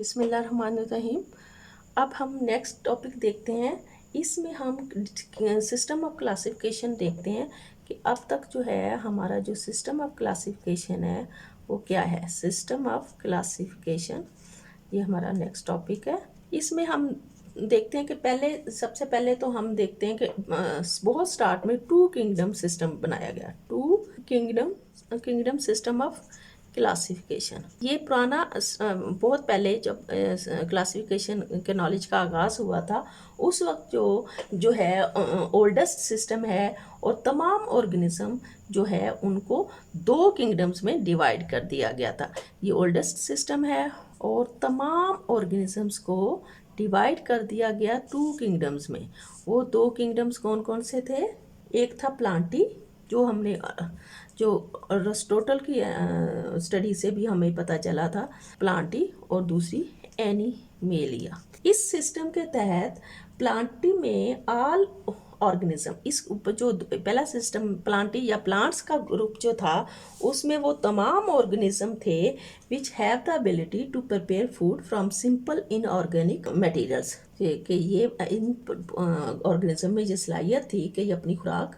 बिस्मिल्लाहिर्रहमानिर्रहीम। अब हम नेक्स्ट टॉपिक देखते हैं। इसमें हम सिस्टम ऑफ क्लासिफिकेशन देखते हैं कि अब तक जो है हमारा जो सिस्टम ऑफ क्लासिफिकेशन है वो क्या है। सिस्टम ऑफ क्लासिफिकेशन ये हमारा नेक्स्ट टॉपिक है। इसमें हम देखते हैं कि सबसे पहले तो हम देखते हैं कि बहुत स्टार्ट में टू किंगडम सिस्टम बनाया गया। Two kingdom system of classification. ये पुराना बहुत पहले जब क्लासिफिकेशन के नॉलेज का आगाज़ हुआ था उस वक्त जो है ओल्डेस्ट सिस्टम है और तमाम ऑर्गेनिज्म जो है उनको दो किंगडम्स में डिवाइड कर दिया गया था। ये ओल्डेस्ट सिस्टम है और तमाम ऑर्गेनिजम्स को डिवाइड कर दिया गया टू किंगडम्स में। वो दो किंगडम्स कौन कौन से थे? एक था प्लांटी, जो अरिस्टोटल की स्टडी से भी हमें पता चला था, प्लांटी, और दूसरी एनिमेलिया। इस सिस्टम के तहत प्लांटी में ऑल ऑर्गेनिज्म, इस जो पहला सिस्टम प्लांटी या प्लांट्स का ग्रुप जो था उसमें वो तमाम ऑर्गेनिज्म थे which have the ability to prepare food from simple inorganic materials. कि ये इन ऑर्गेनिज्म में ये सलाहियत थी कि ये अपनी खुराक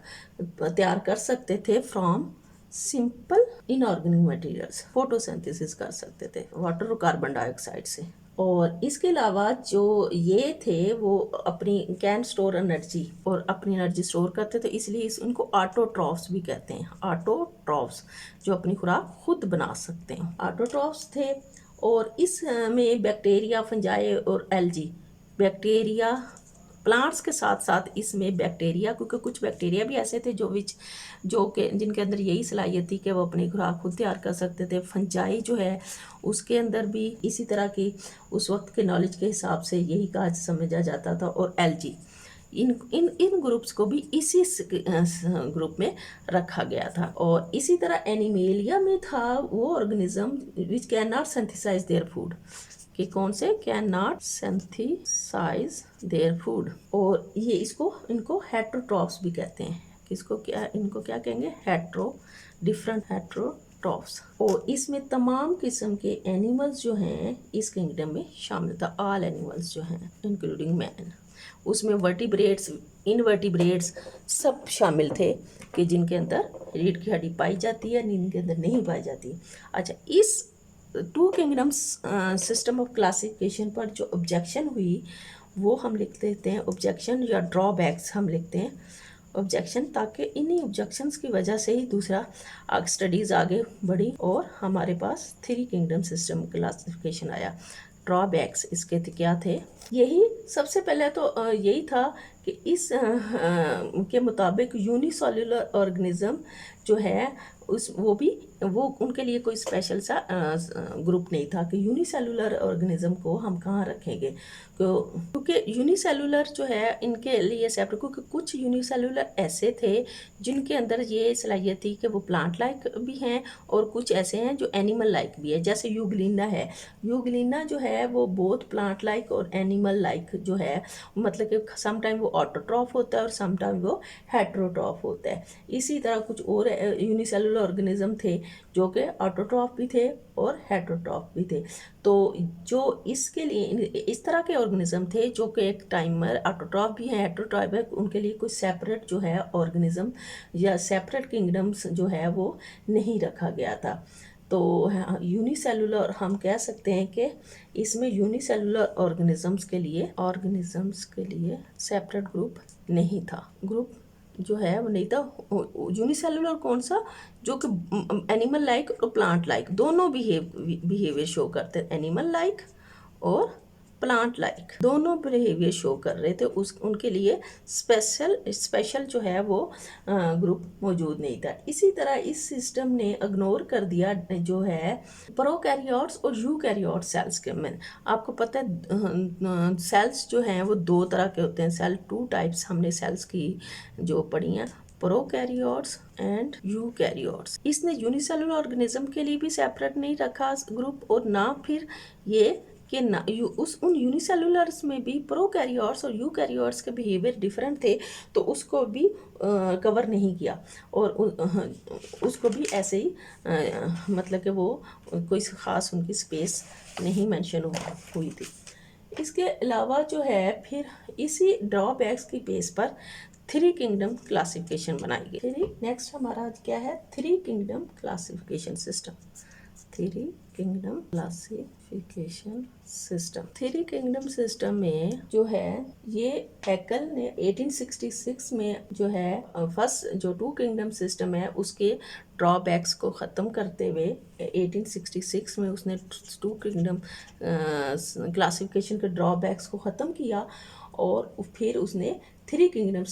तैयार कर सकते थे from simple inorganic materials, photosynthesis कर सकते थे वाटर और कार्बन डाइऑक्साइड से। और इसके अलावा जो ये थे वो अपनी कैन स्टोर एनर्जी और अपनी एनर्जी स्टोर करते थे, इसलिए इनको ऑटोट्रॉफ्स भी कहते हैं। ऑटोट्रॉफ्स जो अपनी खुराक खुद बना सकते हैं, ऑटोट्रॉफ्स थे। और इसमें बैक्टीरिया, फंजाई और एल्गी, बैक्टीरिया प्लांट्स के साथ साथ इसमें बैक्टीरिया, क्योंकि कुछ बैक्टीरिया भी ऐसे थे जिनके अंदर यही सलाहियत थी कि वो अपनी खुराक खुद तैयार कर सकते थे। फंजाई जो है उसके अंदर भी इसी तरह की उस वक्त के नॉलेज के हिसाब से यही काज समझा जाता था। और एल्गी, इन इन इन ग्रुप्स को भी इसी ग्रुप में रखा गया था। और इसी तरह एनिमेलिया में था वो organism which can not synthesize their food, कि कौन से can not synthesize their food. और ये इनको हेट्रोट्रॉफ्स भी कहते हैं। इनको क्या कहेंगे? Different heterotrophs. और इसमें तमाम किस्म के एनिमल्स जो हैं इस किंगडम में शामिल था। ऑल एनिमल्स जो हैं इंक्लूडिंग मैन। उसमें वर्टिब्रेट्स, इनवर्टिब्रेट्स सब शामिल थे कि जिनके अंदर रीढ़ की हड्डी पाई जाती है, जिनके अंदर नहीं पाई जाती। अच्छा, इस to kingdoms system of classification पर जो ऑब्जेक्शन हुई वो हम लिख देते हैं ऑब्जेक्शन या ड्रॉबैक्स हम लिखते हैं ऑब्जेक्शन, ताकि इन्हीं ऑब्जेक्शंस की वजह से ही दूसरा स्टडीज़ आगे बढ़ी और हमारे पास थ्री किंगडम सिस्टम क्लासिफिकेशन आया। ड्रॉबैक्स इसके क्या थे? यही सबसे पहले तो यही था कि इस के मुताबिक यूनिसेल्युलर ऑर्गेनिज्म जो है वो उनके लिए कोई स्पेशल सा ग्रुप नहीं था कि यूनिसेल्युलर ऑर्गेनिज्म को हम कहाँ रखेंगे, क्योंकि यूनिसेल्युलर जो है इनके लिए सेपरेट, क्योंकि कुछ यूनिसेल्युलर ऐसे थे जिनके अंदर ये सलाहियत थी कि वो प्लांट लाइक भी हैं और कुछ ऐसे हैं जो एनिमल लाइक भी है। जैसे यूग्लिना है, यूग्लिना जो है वो बोथ प्लांट लाइक और एनिमल लाइक जो है, मतलब कि समटाइम वो ऑटोट्रॉफ होता है और समटाइम वो हेट्रोट्रॉफ होता है। इसी तरह कुछ और यूनिसेलुलर ऑर्गेनिज्म थे जो कि ऑटोट्रॉफ भी थे और हेट्रोट्रॉफ भी थे। तो जो इसके लिए इस तरह के ऑर्गेनिज्म थे जो कि एक टाइमर ऑटोट्रॉफ भी हैं, हेट्रोट्रॉफ है, उनके लिए कोई सेपरेट जो है ऑर्गेनिज्म या सेपरेट किंगडम्स जो है वो नहीं रखा गया था। तो यूनिसेलुलर हम कह सकते हैं कि इसमें यूनिसेलुलर ऑर्गेनिजम्स के लिए सेपरेट ग्रुप नहीं था। ग्रुप जो है वो नहीं था। यूनिसेलुलर कौन सा? जो कि एनिमल लाइक और प्लांट लाइक दोनों बिहेवियर शो करते हैं। एनिमल लाइक और प्लांट लाइक दोनों बिहेवियर शो कर रहे थे। उनके लिए स्पेशल जो है वो ग्रुप मौजूद नहीं था। इसी तरह इस सिस्टम ने इग्नोर कर दिया जो है प्रोकैरियोट्स और यूकैरियोट सेल्स के में। आपको पता है सेल्स जो हैं वो दो तरह के होते हैं। सेल टू टाइप्स हमने सेल्स की जो पढ़ी हैं, प्रोकैरियोट्स एंड यूकैरियोट्स। इसने यूनिसेलुलर ऑर्गेनिज्म के लिए भी सेपरेट नहीं रखा ग्रुप और ना फिर ये कि उन यूनिसेलुलर्स में भी प्रोकैरियोट्स और यूकैरियोट्स के बिहेवियर डिफरेंट थे, तो उसको भी कवर नहीं किया और उसको भी ऐसे ही मतलब कि वो कोई ख़ास उनकी स्पेस नहीं मेंशन हुई थी। इसके अलावा जो है फिर इसी ड्रॉबैक्स की बेस पर थ्री किंगडम क्लासिफिकेशन बनाई गई। नेक्स्ट हमारा क्या है, three kingdom classification system. Three kingdom classification system, three kingdom system में जो है ये हैकल ने 1866 में जो है फर्स्ट जो टू किंगडम सिस्टम है उसके ड्रॉबैक्स को ख़त्म करते हुए 1866 में उसने टू किंगडम क्लासिफिकेशन के ड्रॉबैक्स को ख़त्म किया और फिर उसने थ्री किंगडम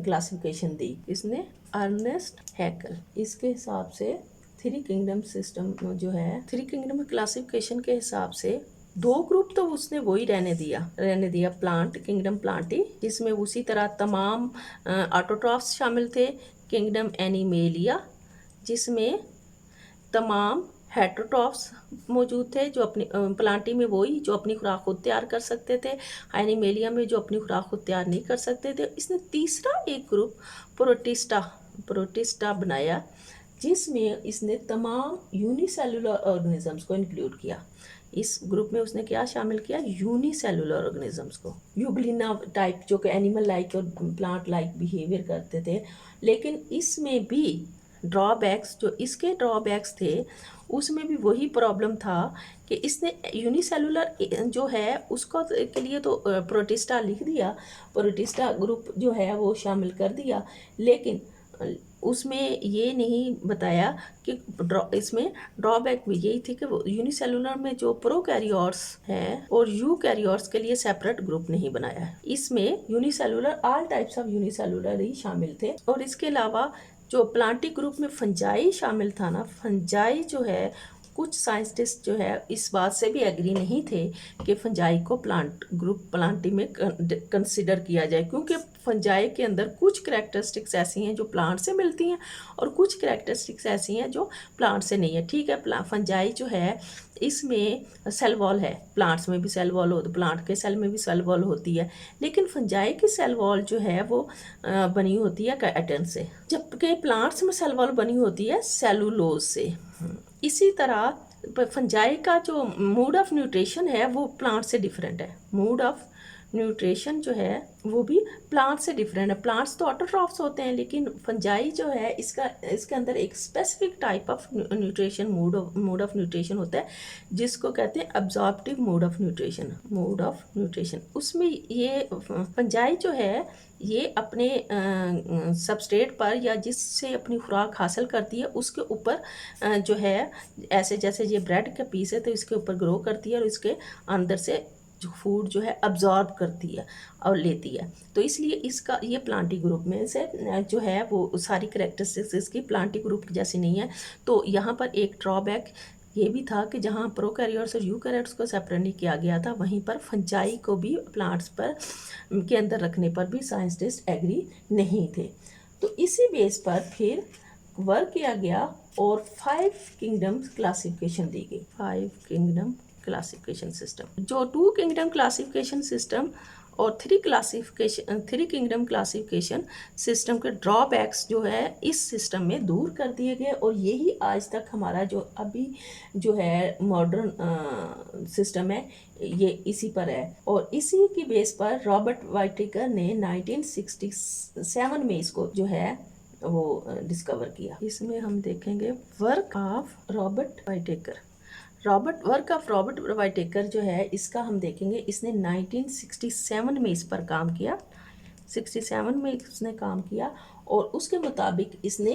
क्लासिफिकेशन दी। इसने अर्नेस्ट हैकल। इसके हिसाब से थ्री किंगडम सिस्टम जो है, थ्री किंगडम क्लासिफिकेशन के हिसाब से दो ग्रुप तो उसने वही रहने दिया प्लांट किंगडम प्लांटी, जिसमें उसी तरह तमाम ऑटोट्रॉफ्स शामिल थे। किंगडम एनिमेलिया जिसमें तमाम हेटरोट्रॉफ्स मौजूद थे, जो अपनी प्लांटी में वही जो अपनी खुराक खुद तैयार कर सकते थे, एनिमेलिया में जो अपनी खुराक खुद तैयार नहीं कर सकते थे। इसने तीसरा एक ग्रुप प्रोटिस्टा बनाया, जिसमें इसने तमाम यूनिसेलुलर ऑर्गेनिजम्स को इंक्लूड किया। इस ग्रुप में उसने क्या शामिल किया, यूनिसेलुलर ऑर्गेनिजम्स को, यूग्लिना टाइप जो कि एनिमल लाइक और प्लांट लाइक बिहेवियर करते थे। लेकिन इसमें भी ड्रॉबैक्स, जो इसके ड्रॉबैक्स थे उसमें भी वही प्रॉब्लम था कि इसने यूनिसेलुलर जो है उसको के लिए तो प्रोटिस्टा लिख दिया, प्रोटिस्टा ग्रुप जो है वो शामिल कर दिया, लेकिन उसमें ये नहीं बताया कि इसमें ड्रॉबैक भी यही थी कि वो यूनिसेलुलर में जो प्रोकैरियोट्स हैं और यूकैरियोट्स के लिए सेपरेट ग्रुप नहीं बनाया है। इसमें unicellular all types of unicellular ही शामिल थे। और इसके अलावा जो प्लांटी ग्रुप में फंजाई शामिल था ना, फंजाई जो है कुछ साइंटिस्ट जो है इस बात से भी एग्री नहीं थे कि फंजाई को प्लांटी में कंसिडर किया जाए, क्योंकि फंजाई के अंदर कुछ करैक्टरिस्टिक्स ऐसी हैं जो प्लांट से मिलती हैं और कुछ करैक्टरिस्टिक्स ऐसी हैं जो प्लांट से नहीं है। ठीक है, फंजाई जो है इसमें सेल वॉल है, प्लांट्स में भी सेल वॉल हो, प्लांट के सेल में भी सेल वॉल होती है, लेकिन फंजाई की सेल वॉल जो है वो बनी होती है काइटिन से, जबकि प्लांट्स में सेल वॉल बनी होती है सेलुलोज से। इसी तरह फंजाई का जो मोड ऑफ न्यूट्रिशन है वो प्लांट से डिफरेंट है। मोड ऑफ न्यूट्रिशन जो है वो भी प्लांट से डिफरेंट है। प्लांट्स तो ऑटोट्रॉफ्स होते हैं, लेकिन फंजाई जो है इसके अंदर एक specific type of nutrition mode of nutrition होता है, जिसको कहते हैं अब्जॉर्प्टिव मोड ऑफ न्यूट्रिशन। उसमें ये फंजाई जो है ये अपने सबस्ट्रेट पर या जिससे अपनी खुराक हासिल करती है उसके ऊपर जो है ऐसे जैसे ये ब्रेड का पीस है तो इसके ऊपर ग्रो करती है और इसके अंदर से जो फूड जो है अब्जॉर्ब करती है और लेती है। तो इसलिए इसका ये प्लांटी ग्रुप में से जो है वो सारी करैक्टरिस्टिक्स इसकी प्लांटी ग्रुप जैसी नहीं है। तो यहाँ पर एक ड्रॉबैक ये भी था कि जहाँ प्रोकैरियोट्स और यूकैरियोट्स को सेपरेट नहीं किया गया था, वहीं पर फंजाई को भी प्लांट्स पर के अंदर रखने पर भी साइंटिस्ट एग्री नहीं थे। तो इसी बेस पर फिर वर्क किया गया और 5 किंगडम क्लासिफिकेशन दी गई। 5 किंगडम क्लासिफिकेशन सिस्टम, जो 2 किंगडम क्लासिफिकेशन सिस्टम और 3 किंगडम क्लासिफिकेशन सिस्टम के ड्रॉबैक्स जो है इस सिस्टम में दूर कर दिए गए और यही आज तक हमारा जो अभी जो है मॉडर्न सिस्टम है ये इसी पर है। और इसी की बेस पर रॉबर्ट वाइटेकर ने 1967 में इसको जो है वो डिस्कवर किया। इसमें हम देखेंगे वर्क ऑफ रॉबर्ट वाइटेकर जो है इसका हम देखेंगे, इसने 1967 में इस पर काम किया। 67 में इसने काम किया और उसके मुताबिक इसने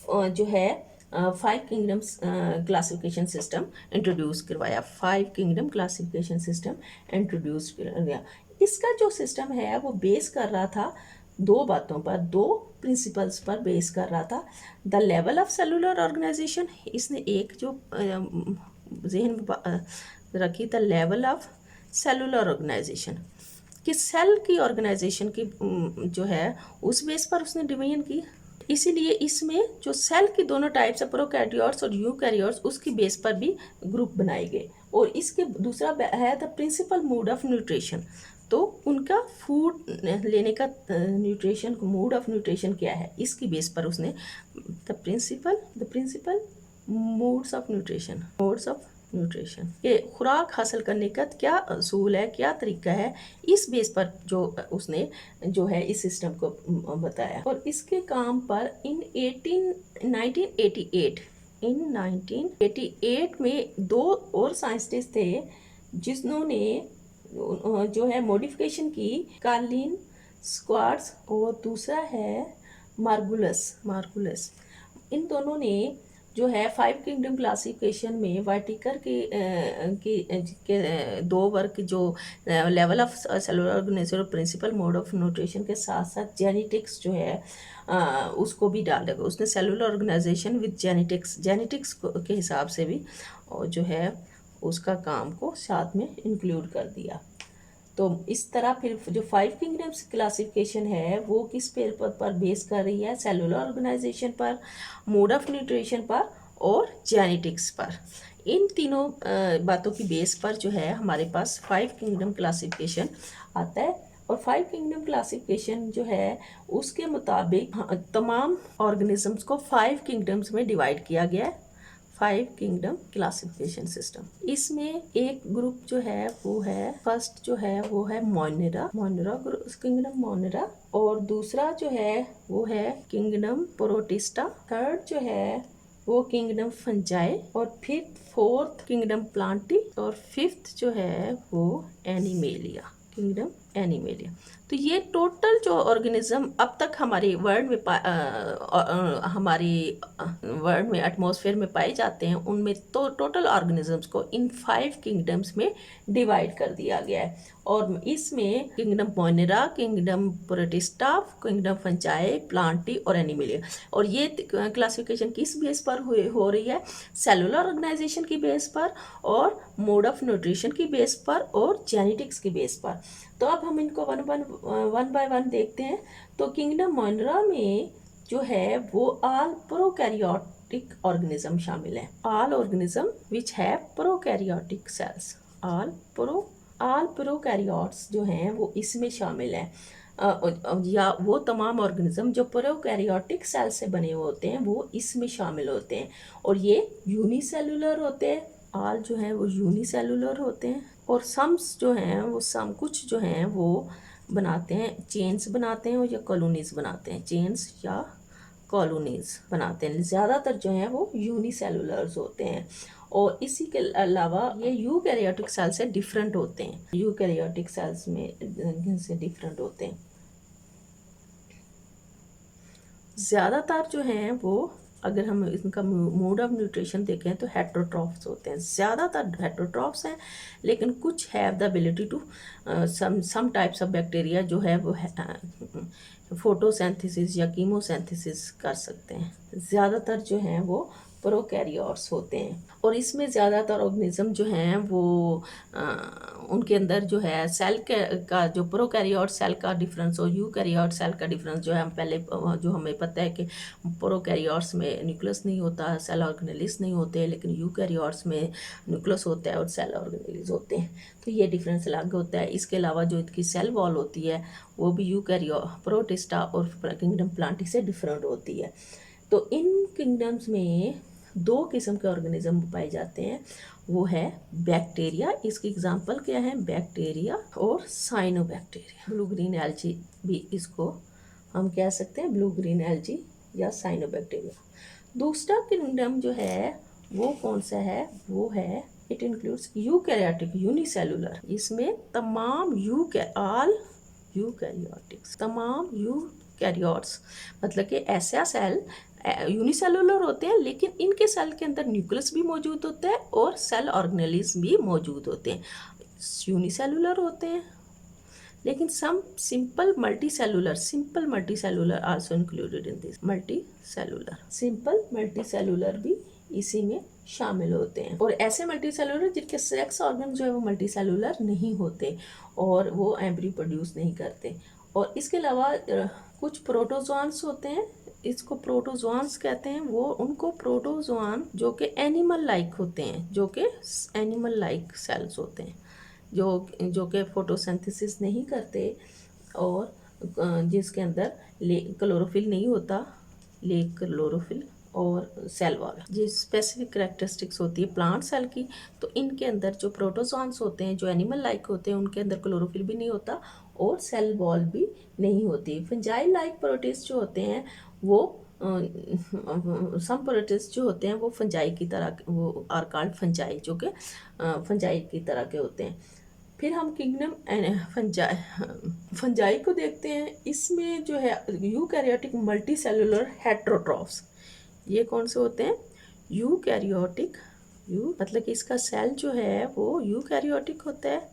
जो है 5 किंगडम्स क्लासिफिकेशन सिस्टम इंट्रोड्यूस करवाया। 5 किंगडम क्लासिफिकेशन सिस्टम इंट्रोड्यूस करवाया। इसका जो सिस्टम है वो बेस कर रहा था दो बातों पर, दो प्रिंसिपल्स पर बेस कर रहा था। The level of cellular organization, इसने एक जो जहन में रखी था लेवल ऑफ सेलुलर ऑर्गेनाइजेशन, कि सेल की ऑर्गेनाइजेशन की जो है उस बेस पर उसने डिवीजन की। इसीलिए इसमें जो सेल की दोनों टाइप्स है प्रोकैरियोट्स और यूकैरियोट्स उसकी बेस पर भी ग्रुप बनाए गए और इसके दूसरा है the principal mode of nutrition. तो उनका फूड लेने का न्यूट्रिशन मोड ऑफ न्यूट्रिशन क्या है, इसकी बेस पर उसने the principal modes of nutrition ये खुराक हासिल करने का क्या असूल है, क्या तरीका है, इस बेस पर जो उसने जो है इस सिस्टम को बताया। और इसके काम पर इन 1988 में दो और साइंटिस्ट थे जिन्होंने जो है मॉडिफिकेशन की, कार्लिन स्क्वार्ट्स और दूसरा है मार्गुलस। इन दोनों ने जो है 5 किंगडम क्लासिफिकेशन में वाइटिकर के दो वर्क जो लेवल ऑफ सेलुलर ऑर्गेनाइजेशन और प्रिंसिपल मोड ऑफ न्यूट्रिशन के साथ साथ जेनेटिक्स जो है उसको भी डाल देगा उसने। सेलुलर ऑर्गेनाइजेशन विद जेनेटिक्स के हिसाब से भी और जो है उसका काम को साथ में इंक्लूड कर दिया। तो इस तरह फिर जो 5 किंगडम्स क्लासिफिकेशन है वो किस पेपर पर बेस कर रही है, सेलुलर ऑर्गेनाइजेशन पर, मोड ऑफ न्यूट्रिशन पर और जेनेटिक्स पर। इन तीनों बातों की बेस पर जो है हमारे पास 5 किंगडम क्लासिफिकेशन आता है। और 5 किंगडम क्लासिफिकेशन जो है उसके मुताबिक तमाम ऑर्गेनिजम्स को 5 किंगडम्स में डिवाइड किया गया है। 5 किंगडम क्लासिफिकेशन सिस्टम, इसमें एक ग्रुप जो है वो है, फर्स्ट जो है वो है मोनेरा किंगडम मोनेरा, और दूसरा जो है वो है किंगडम प्रोटिस्टा, थर्ड जो है वो किंगडम फंजाई, और फिर फोर्थ किंगडम प्लांटी, और फिफ्थ जो है वो एनिमेलिया, किंगडम एनिमेलिया। तो ये टोटल जो ऑर्गेनिज्म अब तक हमारे वर्ल्ड में एटमॉस्फेयर में पाए जाते हैं उनमें तो टोटल ऑर्गेनिजम्स को इन 5 किंगडम्स में डिवाइड कर दिया गया है। और इसमें kingdom Monera, kingdom protista, kingdom fungi, Plantae और एनिमेलिया। और ये क्लासिफिकेशन किस बेस पर हो रही है, सेलुलर ऑर्गेनाइजेशन की बेस पर और मोड ऑफ न्यूट्रिशन की बेस पर और जेनेटिक्स की बेस पर। तो अब हम इनको वन बाय वन देखते हैं। तो किंगडम मोनेरा में जो है वो ऑल प्रोकैरियोटिक ऑर्गेनिज्म शामिल है, ऑल ऑर्गेनिज्म विच है प्रोकैरियोटिक सेल्स, ऑल प्रोकैरियोट्स जो हैं वो इसमें शामिल हैं। या वो तमाम ऑर्गेनिज्म जो प्रोकैरियोटिक सेल से बने हुए होते हैं वो इसमें शामिल होते हैं। और ये यूनिसेलुलर होते हैं, ऑल जो है वो यूनिसेलुलर होते हैं। और सम्स जो हैं वो कुछ जो हैं वो बनाते हैं, चेन्स बनाते हैं या कॉलोनीज बनाते हैं, चेन्स या कॉलोनीज बनाते हैं। ज़्यादातर जो हैं वो यूनिसेलुलर्स होते हैं। और इसी के अलावा ये यूकैरियोटिक सेल से डिफरेंट होते हैं, यूकैरियोटिक सेल्स में से डिफरेंट होते हैं। ज़्यादातर जो हैं वो, अगर हम इनका मोड ऑफ न्यूट्रिशन देखें तो हेट्रोट्रॉफ्स होते हैं, ज़्यादातर हेट्रोट्रॉफ्स हैं। लेकिन कुछ have the ability to some types of bacteria जो है वो फोटोसिंथेसिस या कीमोसिंथेसिस कर सकते हैं। ज़्यादातर जो हैं वो प्रोकैरियोट्स होते हैं। और इसमें ज़्यादातर ऑर्गेनिज्म जो हैं वो उनके अंदर जो है सेल का जो प्रोकैरियोट सेल का डिफरेंस और यूकैरियोट सेल का डिफरेंस जो है, हम पहले जो हमें पता है कि प्रोकैरियोट्स में न्यूक्लियस नहीं होता, सेल ऑर्गेनेलिस नहीं होते, लेकिन यूकैरियोट्स में न्यूक्लियस होता है और सेल ऑर्गेनेलिस होते हैं। तो ये डिफरेंस अलग होता है। इसके अलावा जो इनकी सेल वॉल होती है वो भी प्रोटिस्टा और किंगडम प्लांटी से डिफरेंट होती है। तो इन किंगडम्स में 2 किस्म के ऑर्गेनिज्म पाए जाते हैं, वो है बैक्टीरिया, इसकी एग्जांपल क्या है, बैक्टीरिया और साइनोबैक्टीरिया। ब्लू ग्रीन एल्जी भी इसको हम कह सकते हैं, ब्लू ग्रीन एल्जी या साइनोबैक्टीरिया। दूसरा किंगडम जो है वो कौन सा है, वो है इट इंक्लूड्स यूकैरियोटिक यूनिसेलुलर। इसमें तमाम तमाम यूकैरियोट्स, मतलब कि ऐसा सेल यूनिसेलुलर होते हैं लेकिन इनके सेल के अंदर न्यूक्लियस भी मौजूद होता है और सेल ऑर्गेनेलिस भी मौजूद होते हैं। यूनिसेलुलर होते हैं लेकिन some simple multicellular also included in this simple multicellular भी इसी में शामिल होते हैं। और ऐसे मल्टीसेलुलर जिनके सेक्स ऑर्गन जो है वो मल्टीसेलुलर नहीं होते और वो एम्ब्रियो प्रोड्यूस नहीं करते। और इसके अलावा कुछ प्रोटोजोआन्स होते हैं इसको प्रोटोजोआन्स कहते हैं। वो उनको प्रोटोजोआन जो कि एनिमल लाइक होते हैं, जो कि एनिमल लाइक सेल्स होते हैं, जो कि फोटोसिंथेसिस नहीं करते और जिसके अंदर क्लोरोफिल नहीं होता, क्लोरोफिल और सेल वॉल, जो स्पेसिफिक करेक्टरिस्टिक्स होती है प्लांट सेल की। तो इनके अंदर जो प्रोटोजोआन्स होते हैं, जो एनिमल लाइक होते हैं, उनके अंदर क्लोरोफिल भी नहीं होता और सेल वॉल भी नहीं होती। फंजाई लाइक प्रोटिस्ट जो होते हैं वो सम प्रोटिस्ट जो होते हैं वो फंजाई की तरह, वो आर कॉल्ड फंजाई, जो कि फंजाई की तरह के होते हैं। फिर हम किंगडम फंजाई को देखते हैं। इसमें जो है यूकैरियोटिक मल्टी सेलुलर हेट्रोट्रॉफ्स, ये कौन से होते हैं? यूकैरियोटिक, मतलब कि इसका सेल जो है वो यूकैरियोटिक होता है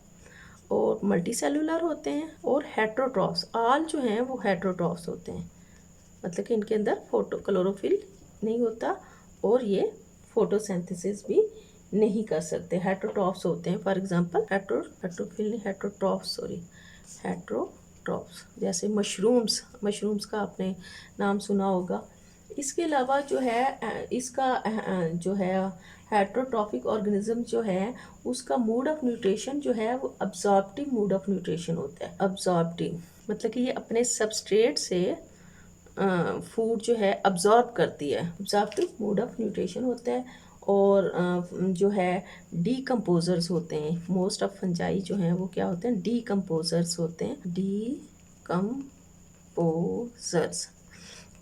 और मल्टी सेलुलर होते हैं, और हेट्रोट्रॉफ्स आल जो हैं वो हेट्रोट्रॉफ्स होते हैं, मतलब कि इनके अंदर क्लोरोफिल नहीं होता और ये फोटोसिंथेसिस भी नहीं कर सकते। हेट्रोट्रॉफ्स होते हैं, फॉर एग्जांपल हेट्रोट्रॉफ्स जैसे मशरूम्स का आपने नाम सुना होगा। इसके अलावा जो है इसका जो है हेट्रोट्रॉफिक ऑर्गेनिज्म जो है उसका मोड ऑफ न्यूट्रिशन जो है वो अब्जॉर्प्टिव मोड ऑफ न्यूट्रिशन होता है। अब्जॉर्प्टिव मतलब कि ये अपने सबस्ट्रेट से फूड जो है अब्जॉर्ब करती है, अब्जॉर्प्टिव मोड ऑफ न्यूट्रिशन होता है। और जो है डीकम्पोजर्स होते हैं। मोस्ट ऑफ फंजाई जो हैं वो क्या होते हैं? डीकम्पोजर्स होते हैं। डीकम्पोजर्स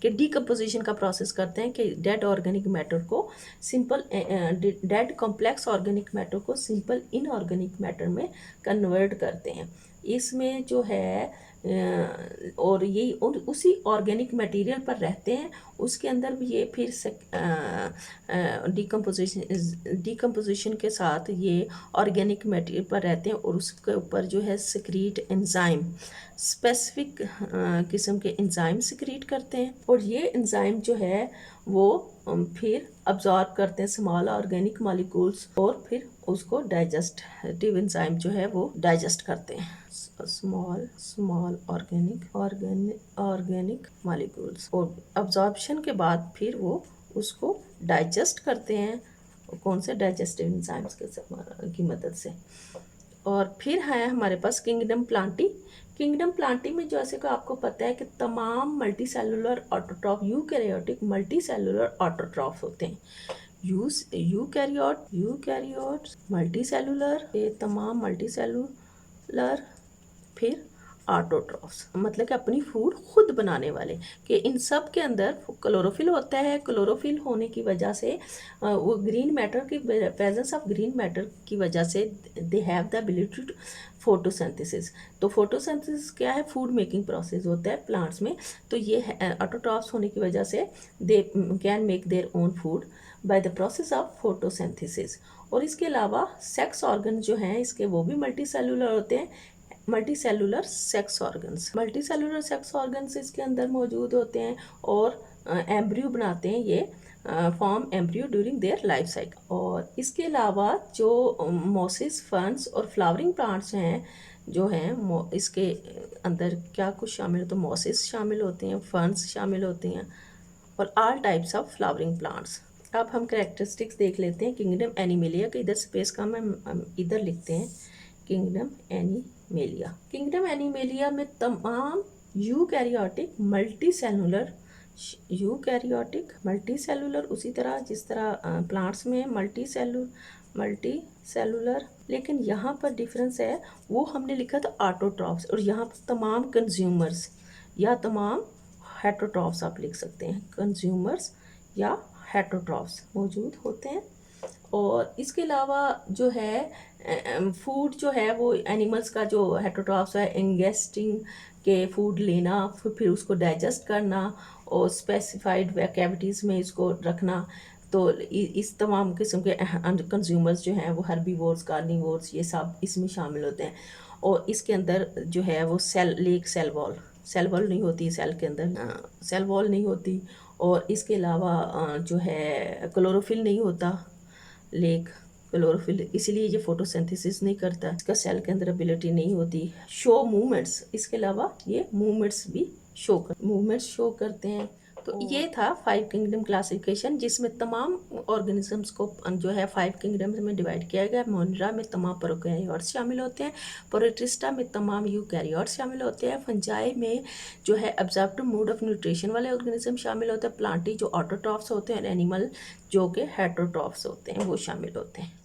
कि डीकम्पोजिशन का प्रोसेस करते हैं कि डेड ऑर्गेनिक मैटर को डेड कॉम्प्लेक्स ऑर्गेनिक मैटर को सिंपल इनऑर्गेनिक मैटर में कन्वर्ट करते हैं। इसमें जो है और ये उसी ऑर्गेनिक मटेरियल पर रहते हैं, उसके अंदर भी ये फिर डीकम्पोजिशन के साथ ये ऑर्गेनिक मटेरियल पर रहते हैं और उसके ऊपर जो है सिक्रीट एंजाइम, स्पेसिफिक किस्म के एंजाइम सिक्रीट करते हैं और ये एंजाइम जो है वो फिर अब्जॉर्ब करते हैं स्मॉल ऑर्गेनिक मॉलिक्यूल्स और फिर उसको डाइजेस्टिव एंजाइम जो है वो डाइजेस्ट करते हैं स्मॉल ऑर्गेनिक मॉलिक्यूल्स, और अब्जॉर्प्शन के बाद फिर वो उसको डाइजेस्ट करते हैं कौन से डाइजेस्टिव एंजाइम्स की मदद से। और फिर है हमारे पास किंगडम प्लांटी में जैसे कि आपको पता है कि तमाम multi cellular autotroph eukaryotic multi cellular autotroph होते हैं। यूकैरियोट मल्टी सेलुलर, ये तमाम मल्टी सेलुलर, फिर ऑटोट्रॉफ्स मतलब कि अपनी फूड खुद बनाने वाले, कि इन सब के अंदर क्लोरोफिल होता है। क्लोरोफिल होने की वजह से वो ग्रीन मैटर की प्रेजेंस ऑफ ग्रीन मैटर की वजह से they have the ability to photosynthesis. तो फोटोसिंथेसिस क्या है? फूड मेकिंग प्रोसेस होता है प्लांट्स में। तो ये ऑटोट्रॉफ्स होने की वजह से they can make their own food by the process of photosynthesis. और इसके अलावा सेक्स ऑर्गन जो हैं इसके वो भी मल्टी सेलुलर होते हैं। मल्टी सेलुलर सेक्स ऑर्गन्स इसके अंदर मौजूद होते हैं और एम्ब्रियो बनाते हैं, ये form embryo during their life cycle. और इसके अलावा जो मोसिस फर्न्स और फ्लावरिंग प्लांट्स हैं जो हैं इसके अंदर क्या कुछ शामिल होते हैं? मोसिस शामिल होते हैं, फर्न्स शामिल होते हैं और all types of flowering plants. अब हम कैरेक्टरिस्टिक्स देख लेते हैं किंगडम एनिमेलिया के। इधर स्पेस का हम इधर लिखते हैं किंगडम एनिमेलिया में तमाम यूकैरियोटिक मल्टी सेलुलर उसी तरह जिस तरह प्लांट्स में मल्टी सेलुलर, लेकिन यहाँ पर डिफरेंस है, वो हमने लिखा था ऑटोट्रॉफ्स और यहाँ पर तमाम कंज्यूमर्स या तमाम हेट्रोट्रॉफ्स आप लिख सकते हैं। कंज्यूमर्स या हेट्रोट्रॉफ्स मौजूद होते हैं। और इसके अलावा जो है फूड जो है वो एनिमल्स का जो हेट्रोट्रॉफ्स है इंगेस्टिंग के फूड लेना, फिर उसको डाइजेस्ट करना और स्पेसिफाइड कैविटीज़ में इसको रखना। तो इस तमाम किस्म के कंज्यूमर्स जो हैं वो हर्बीवोर्स, कार्निवोर्स, ये सब इसमें शामिल होते हैं। और इसके अंदर जो है वो सेल वॉल नहीं होती, सेल के अंदर सेल वॉल नहीं होती। और इसके अलावा जो है क्लोरोफिल नहीं होता, क्लोरोफिल, इसीलिए ये फोटोसिंथेसिस नहीं करता, इसका सेल के अंदर एबिलिटी नहीं होती। शो मूवमेंट्स, इसके अलावा ये मूवमेंट्स भी शो करते हैं। तो ये था 5 किंगडम क्लासिफिकेशन, जिसमें तमाम ऑर्गेनिजम्स को जो है 5 किंगडम्स में डिवाइड किया गया। मोनिरा में तमाम प्रोकैरियोट्स शामिल होते हैं, प्रोटिस्टा में तमाम यूकैरियोट्स शामिल होते हैं, फंजाई में जो है एब्जॉर्प्टिव मोड ऑफ न्यूट्रिशन वाले ऑर्गेनिज्म शामिल होते हैं, प्लांटी जो ऑटोट्रॉफ्स होते हैं, एनिमल जो कि हेटरोट्रॉफ्स होते हैं वो शामिल होते हैं।